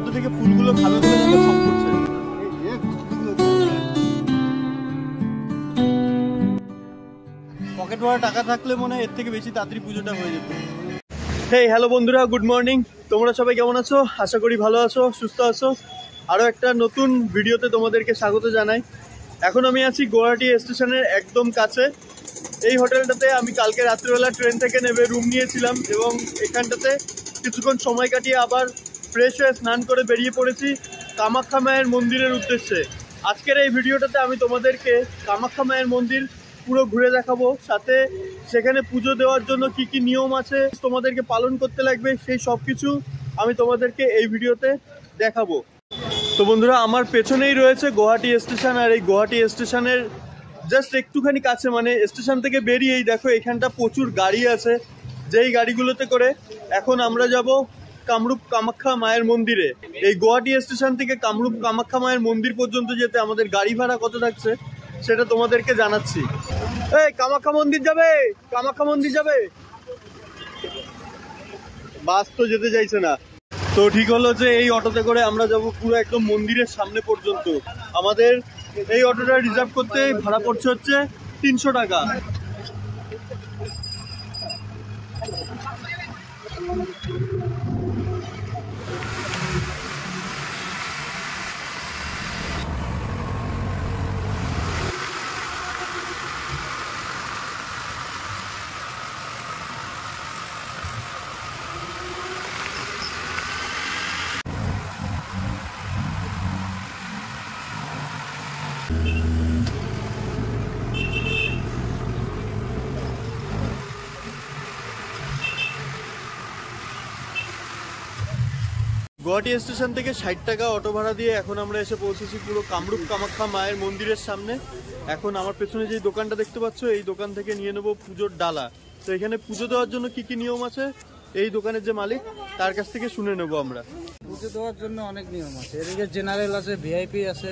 মধ্যে থেকে ফুলগুলো খাবে বলে দেখে শখ করছে। পকেট ভরা টাকা থাকলে মনে হয় এর থেকে বেশি তাড়াতাড়ি পুজোটা হয়ে যেত। হেই হ্যালো বন্ধুরা, গুড মর্নিং। তোমরা সবাই কেমন আছো? আশা করি ভালো আছো, সুস্থ আছো। আরও একটা নতুন ভিডিওতে তোমাদেরকে স্বাগত জানাই। এখন আমি আছি গুয়াহাটি স্টেশনের একদম কাছে। এই হোটেলটাতে আমি কালকে রাত্রিবেলা ট্রেন থেকে নেমে রুম নিয়েছিলাম এবং এখানটাতে কিছুক্ষণ সময় কাটিয়ে আবার ফ্রেশ হয়ে স্নান করে বেরিয়ে পড়েছি কামাখ্যা মায়ের মন্দিরের উদ্দেশ্যে। আজকের এই ভিডিওটাতে আমি তোমাদেরকে কামাখ্যা মায়ের মন্দির পুরো ঘুরে দেখাবো, সাথে সেখানে পুজো দেওয়ার জন্য কি কি নিয়ম আছে তোমাদেরকে পালন করতে লাগবে সেই সব কিছু আমি তোমাদেরকে এই ভিডিওতে দেখাবো। তো বন্ধুরা, আমার পেছনেই রয়েছে গুয়াহাটি স্টেশন, আর এই গুয়াহাটি স্টেশনের জাস্ট একটুখানি কাছে, মানে স্টেশন থেকে বেরিয়েই দেখো এখানটা প্রচুর গাড়ি আছে, যেই গাড়িগুলোতে করে এখন আমরা যাব কামরূপ কামাখ্যা মায়ের মন্দিরে। এই গুয়াহাটি স্টেশন থেকে কামরূপ কামাখ্যা মায়ের মন্দির পর্যন্ত যেতে আমাদের গাড়ি ভাড়া কত থাকছে সেটা তোমাদেরকে জানাচ্ছি। এই কামাখ্যা মন্দির যাবে, কামাখ্যা মন্দির যাবে, বাস তো যেতে চাইছে না। তো ঠিক হলো যে এই অটোতে করে আমরা যাব পুরো একদম মন্দিরের সামনে পর্যন্ত। আমাদের এই অটোটা রিজার্ভ করতে ভাড়া পড়ছে হচ্ছে 300 টাকা। গুয়াহাটি স্টেশন থেকে 60 টাকা অটো ভাড়া দিয়ে এখন আমরা এসে পৌঁছেছি পুরো কামরূপ কামাখ্যা মায়ের মন্দিরের সামনে। এখন আমার পেছনে যে দোকানটা দেখতে পাচ্ছ, এই দোকান থেকে নিয়ে নেবো পুজোর ডালা। তো এখানে পুজো দেওয়ার জন্য কি কি নিয়ম আছে এই দোকানের যে মালিক তার কাছ থেকে শুনে নেবো আমরা। পুজো দেওয়ার জন্য অনেক নিয়ম আছে, এদিকে জেনারেল আছে, ভিআইপি আছে।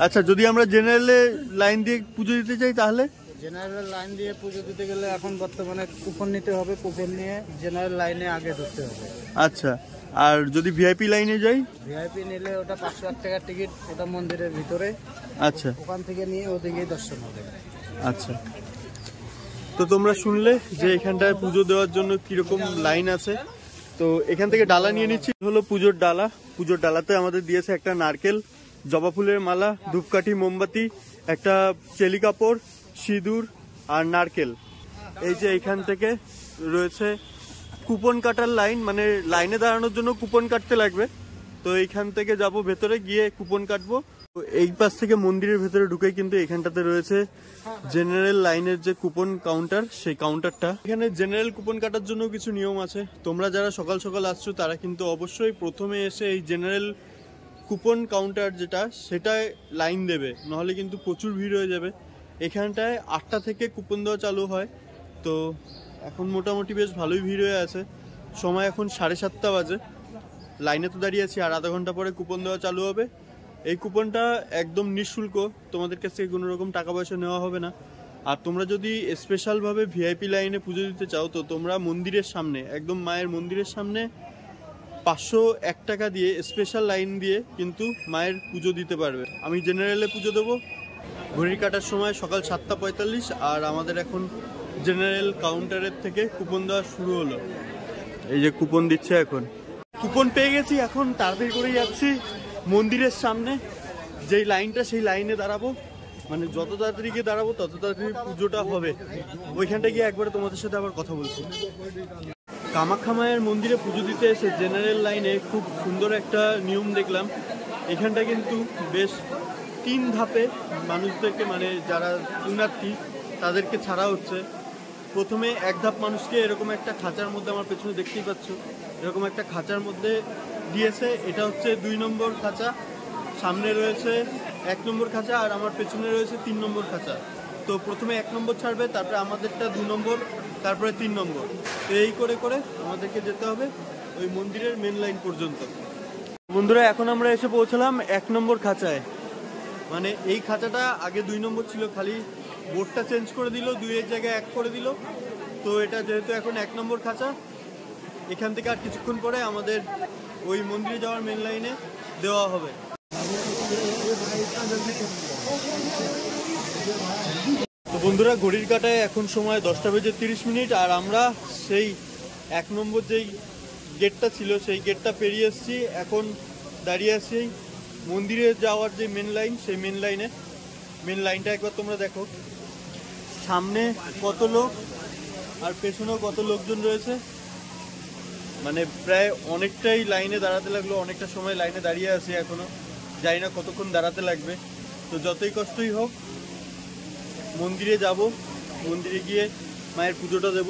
আচ্ছা, যদি আমরা জেনারেলে লাইন দিয়ে পুজো দিতে চাই তাহলে? জেনারেল লাইন দিয়ে পুজো দিতে গেলে এখন বর্তমানে কুপন নিতে হবে, কুপন নিয়ে জেনারেল লাইনে আগে ঢুকতে হবে। আচ্ছা, আর যদি ভিআইপি লাইনে যাই? ভিআইপি নিলে ওটা 500 টাকার টিকিট, ওটা মন্দিরের ভিতরে। আচ্ছা, ওখান থেকে নিয়ে ওদিকেই দর্শন হবে। আচ্ছা, তো তোমরা শুনলে যে এখানটায় পুজো দেওয়ার জন্য কিরকম লাইন আছে। তো এখান থেকে ডালা নিয়ে নিচ্ছি, হলো পুজোর ডালা। পুজোর ডালাতে আমাদের দিয়েছে একটা নারকেল, জবা ফুলের মালা, ধূপকাঠি, মোমবাতি, একটা চেলি কাপড়, সিঁদুর আর নারকেল। এই যে এইখান থেকে রয়েছে কুপন কাটার লাইন, মানে লাইনে দাঁড়ানোর জন্য কুপন কাটতে লাগবে। তো এইখান থেকে যাব ভেতরে, গিয়ে কুপন কাটবো। এই পাশ থেকে মন্দিরের ভেতরে ঢুকে কিন্তু এখানটাতে রয়েছে জেনারেল লাইনের যে কুপন কাউন্টার, সেই কাউন্টারটা। এখানে জেনারেল কুপন কাটার জন্য কিছু নিয়ম আছে। তোমরা যারা সকাল সকাল আসছো তারা কিন্তু অবশ্যই প্রথমে এসে এই জেনারেল কুপন কাউন্টার যেটা, সেটায় লাইন দেবে, নাহলে কিন্তু প্রচুর ভিড় হয়ে যাবে। এখানটায় 8টা থেকে কুপন দেওয়া চালু হয়। তো এখন মোটামুটি বেশ ভালোই ভিড় হয়ে আছে। সময় এখন 7:30 বাজে। লাইনে তো দাঁড়িয়ে আছি, আর আধা ঘন্টা পরে কুপন দেওয়া চালু হবে। এই কুপনটা একদম নিঃশুল্ক, তোমাদের কাছ থেকে কোনো রকম টাকা পয়সা নেওয়া হবে না। আর তোমরা যদি স্পেশালভাবে ভিআইপি লাইনে পুজো দিতে চাও, তো তোমরা মন্দিরের সামনে, একদম মায়ের মন্দিরের সামনে 501 টাকা দিয়ে স্পেশাল লাইন দিয়ে কিন্তু মায়ের পুজো দিতে পারবে। আমি জেনারেলে পুজো দেবো। ঘড়ির কাটার সময় সকাল 7:45, আর আমাদের এখন জেনারেল কাউন্টারের থেকে কুপন দেওয়া শুরু হলো। এই যে কুপন দিচ্ছে, এখন কুপন পেয়ে গেছি। এখন তাড়াতাড়ি করে যাচ্ছি মন্দিরের সামনে, যেই লাইনটা সেই লাইনে দাঁড়াবো। মানে যত তাড়াতাড়ি গিয়ে দাঁড়াবো তত তাড়াতাড়ি পুজোটা হবে। ওইখানটা গিয়ে একবারে তোমাদের সাথে আবার কথা বলছি। কামাখ্যা মায়ের মন্দিরে পুজো দিতে এসে জেনারেল লাইনে খুব সুন্দর একটা নিয়ম দেখলাম। এখানটা কিন্তু বেশ 3 ধাপে মানুষদেরকে, মানে যারা পুণ্যার্থী তাদেরকে ছাড়া হচ্ছে। প্রথমে 1 ধাপ মানুষকে এরকম একটা খাঁচার মধ্যে, আমার পেছনে দেখতেই পাচ্ছ, এরকম একটা খাঁচার মধ্যে দিয়েছে। এটা হচ্ছে 2 নম্বর খাঁচা। সামনে রয়েছে 1 নম্বর খাঁচা, আর আমার পেছনে রয়েছে 3 নম্বর খাঁচা। তো প্রথমে 1 নম্বর ছাড়বে, তারপরে আমাদেরটা 2 নম্বর, তারপরে 3 নম্বর। তো এই করে করে আমাদেরকে যেতে হবে ওই মন্দিরের মেন লাইন পর্যন্ত। বন্ধুরা, এখন আমরা এসে পৌঁছলাম 1 নম্বর খাঁচায়। মানে এই খাঁচাটা আগে 2 নম্বর ছিল, খালি বোর্ডটা চেঞ্জ করে দিল, 2-এর জায়গায় 1 করে দিল। তো এটা যেহেতু এখন 1 নম্বর খাঁচা, এখান থেকে আর কিছুক্ষণ পরে আমাদের ওই মন্দিরে যাওয়ার মেন লাইনে দেওয়া হবে। তো বন্ধুরা, ঘড়ির কাঁটায় এখন সময় 10:30 আর আমরা সেই 1 নম্বর যেই গেটটা ছিল সেই গেটটা পেরিয়ে এসেছি। এখন দাঁড়িয়ে আছি মন্দিরে যাওয়ার যে মেন লাইন, সেই মেন লাইনটা একবার তোমরা দেখো। সামনে কত লোক আর পেছনেও কত লোকজন রয়েছে, মানে প্রায় অনেকটাই লাইনে দাঁড়াতে লাগলো। অনেকটা সময় লাইনে দাঁড়িয়ে আছি এখনো, জানি না কতক্ষণ দাঁড়াতে লাগবে। তো যতই কষ্টই হোক মন্দিরে যাব, মন্দিরে গিয়ে মায়ের পুজোটা দেব।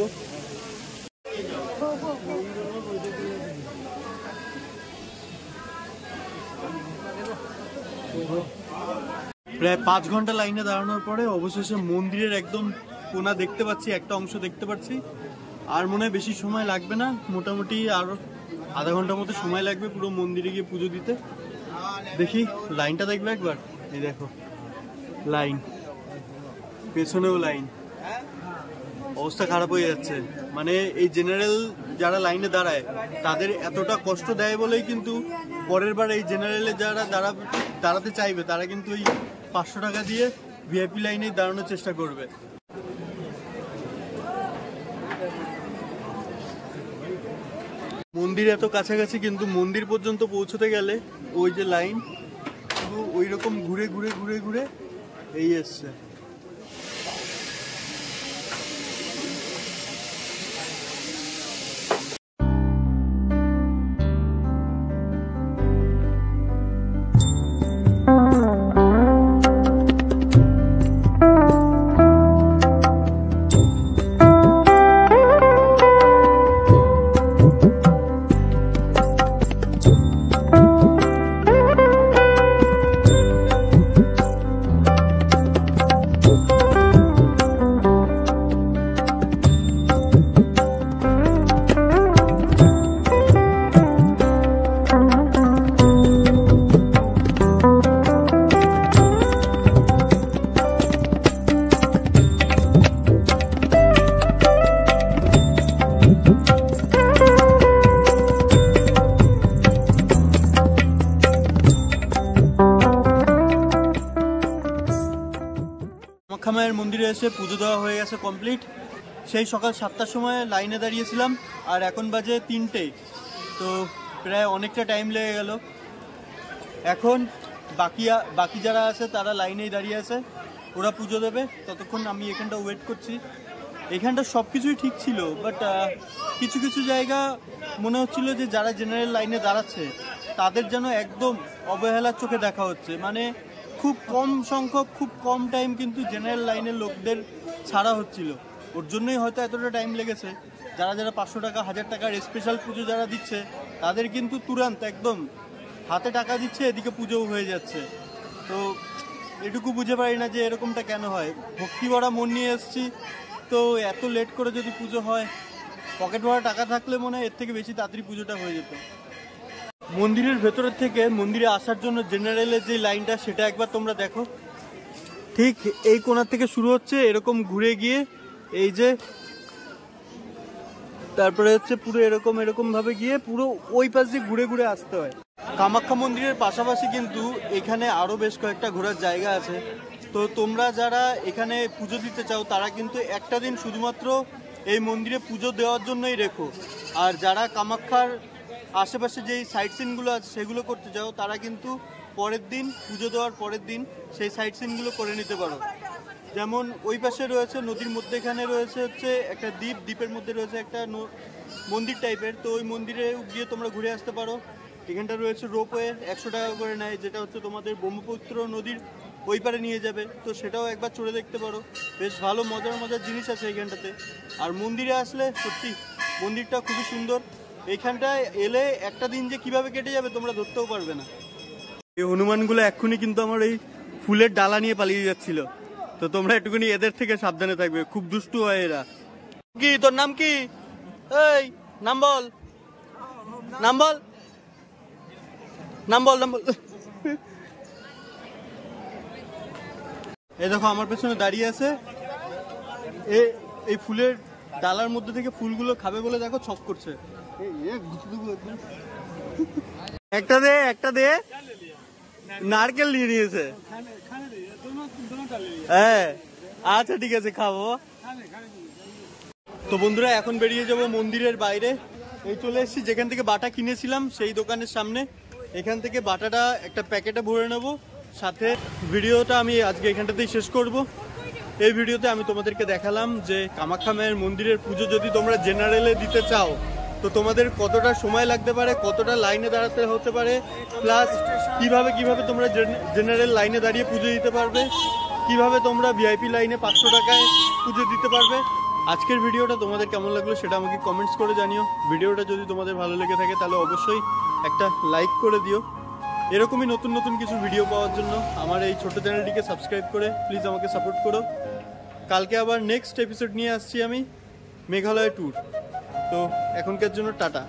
প্রায় 5 ঘন্টা লাইনে দাঁড়ানোর পরে অবশেষে মন্দিরের একদম কোনা দেখতে পাচ্ছি, একটা অংশ দেখতে পাচ্ছি। আর মনে হয় বেশি সময় লাগবে না, মোটামুটি আর আধা ঘন্টার মতো সময় লাগবে পুরো মন্দিরে গিয়ে পুজো দিতে। দেখি লাইনটা দেখবে একবার। এই দেখো লাইন, পেছনেও লাইন, অবস্থা খারাপ হয়ে যাচ্ছে। মানে এই জেনারেল যারা লাইনে দাঁড়ায় তাদের এতটা কষ্ট দেয় বলেই কিন্তু পরের বার এই জেনারেলে যারা দাঁড়াতে চাইবে তারা কিন্তু ওই 500 টাকা দিয়ে ভিআইপি লাইনে দাঁড়ানোর চেষ্টা করবে। মন্দির এত কাছাকাছি, কিন্তু মন্দির পর্যন্ত পৌঁছতে গেলে ওই যে লাইন শুধু ওই রকম ঘুরে ঘুরে ঘুরে ঘুরে এই এসছে। কামাখ্যা মায়ের মন্দিরে এসে পুজো দেওয়া হয়ে গেছে কমপ্লিট। সেই সকাল 7টার সময় লাইনে দাঁড়িয়েছিলাম আর এখন বাজে 3টে। তো প্রায় অনেকটা টাইম লেগে গেল। এখন বাকি যারা আছে তারা লাইনেই দাঁড়িয়ে আছে, ওরা পুজো দেবে, ততক্ষণ আমি এখানটা ওয়েট করছি। এখানটা সব কিছুই ঠিক ছিল, বাট কিছু কিছু জায়গা মনে হচ্ছিল যে যারা জেনারেল লাইনে দাঁড়াচ্ছে তাদের যেন একদম অবহেলার চোখে দেখা হচ্ছে। মানে খুব কম সংখ্যক, খুব কম টাইম কিন্তু জেনারেল লাইনের লোকদের ছাড়া হচ্ছিল। ওর জন্যই হয়তো এতটা টাইম লেগেছে। যারা 500 টাকা 1000 টাকার স্পেশাল পুজো যারা দিচ্ছে তাদের কিন্তু তুরন্ত একদম হাতে টাকা দিচ্ছে, এদিকে পুজোও হয়ে যাচ্ছে। তো এটুকু বুঝে পারি না যে এরকমটা কেন হয়। ভক্তি ভরা মন নিয়ে এসেছি, তো এত লেট করে যদি পুজো হয়, পকেট ভরা টাকা থাকলে মনে হয় এর থেকে বেশি তাড়াতাড়ি পুজোটা হয়ে যেত। মন্দিরের ভেতরের থেকে মন্দিরে আসার জন্য জেনারেলের যে লাইনটা সেটা একবার তোমরা দেখো। ঠিক এই কোণার থেকে শুরু হচ্ছে, এরকম ঘুরে গিয়ে এই যে তারপরে হচ্ছে পুরো এরকম ভাবে গিয়ে পুরো ওই পাশ দিয়ে ঘুরে ঘুরে আসতে হয়। কামাখ্যা মন্দিরের পাশাপাশি কিন্তু এখানে আরো বেশ কয়েকটা ঘোরার জায়গা আছে। তো তোমরা যারা এখানে পুজো দিতে চাও তারা কিন্তু একটা দিন শুধুমাত্র এই মন্দিরে পুজো দেওয়ার জন্যই রেখো। আর যারা কামাখ্যার আশেপাশে যেই সাইট সিনগুলো আছে সেগুলো করতে চাও তারা কিন্তু পরের দিন, পুজো দেওয়ার পরের দিন সেই সাইট সিনগুলো করে নিতে পারো। যেমন ওই পাশে রয়েছে নদীর মধ্যেখানে রয়েছে হচ্ছে একটা দ্বীপ, দ্বীপের মধ্যে রয়েছে একটা মন্দির টাইপের। তো ওই মন্দিরে গিয়ে তোমরা ঘুরে আসতে পারো। এখানটা রয়েছে রোপওয়ে, 100 টাকা করে নেয়, যেটা হচ্ছে তোমাদের ব্রহ্মপুত্র নদীর ওই পারে নিয়ে যাবে। তো সেটাও একবার চড়ে দেখতে পারো, বেশ ভালো মজার জিনিস আছে এইখানটাতে। আর মন্দিরে আসলে সত্যি মন্দিরটা খুবই সুন্দর। এইখানটায় এলে একটা দিন যে কিভাবে কেটে যাবে তোমরা ধরতেও পারবে না। এই হনুমানগুলো এক্ষুনি কিন্তু আমার এই ফুলের ডালা নিয়ে পালিয়ে যাচ্ছিল, তো তোমরা একটুখানি এদের থেকে সাবধানে থাকবে, খুব দুষ্টু হয় এরা। কি তোর নাম কি? এই নাম বল, নাম বল, নাম বল, নাম বল। এই দেখো আমার পেছনে দাঁড়িয়ে আছে, এই ফুলের ডালার মধ্যে থেকে ফুলগুলো খাবে বলে দেখো ছক করছে। একটা দে নারকেল নিয়ে নিয়েছে। হ্যাঁ আচ্ছা ঠিক আছে খাবো। তো বন্ধুরা এখন বেরিয়ে যাব মন্দিরের বাইরে। এই চলে এসেছি যেখান থেকে বাটা কিনেছিলাম সেই দোকানের সামনে। এখান থেকে বাটাটা একটা প্যাকেটে ভরে নেব। সাথে ভিডিওটা আমি আজকে এখানটাতেই শেষ করব। এই ভিডিওতে আমি তোমাদেরকে দেখালাম যে কামাখ্যা মায়ের মন্দিরের পুজো যদি তোমরা জেনারেলে দিতে চাও তো তোমাদের কতটা সময় লাগতে পারে, কতটা লাইনে দাঁড়াতে হতে পারে, প্লাস কিভাবে তোমরা জেনারেল লাইনে দাঁড়িয়ে পুজো দিতে পারবে, কিভাবে তোমরা ভিআইপি লাইনে 500 টাকায় পুজো দিতে পারবে। আজকের ভিডিওটা তোমাদের কেমন লাগলো সেটা আমাকে কমেন্টস করে জানিও। ভিডিওটা যদি তোমাদের ভালো লেগে থাকে তাহলে অবশ্যই একটা লাইক করে দিও। এরকমই নতুন নতুন কিছু ভিডিও পাওয়ার জন্য আমার এই ছোট চ্যানেলটিকে সাবস্ক্রাইব করে প্লিজ আমাকে সাপোর্ট করো। কালকে আবার নেক্সট এপিসোড নিয়ে আসছি আমি, মেঘালয় ট্যুর। তো এখনকার জন্য টাটা।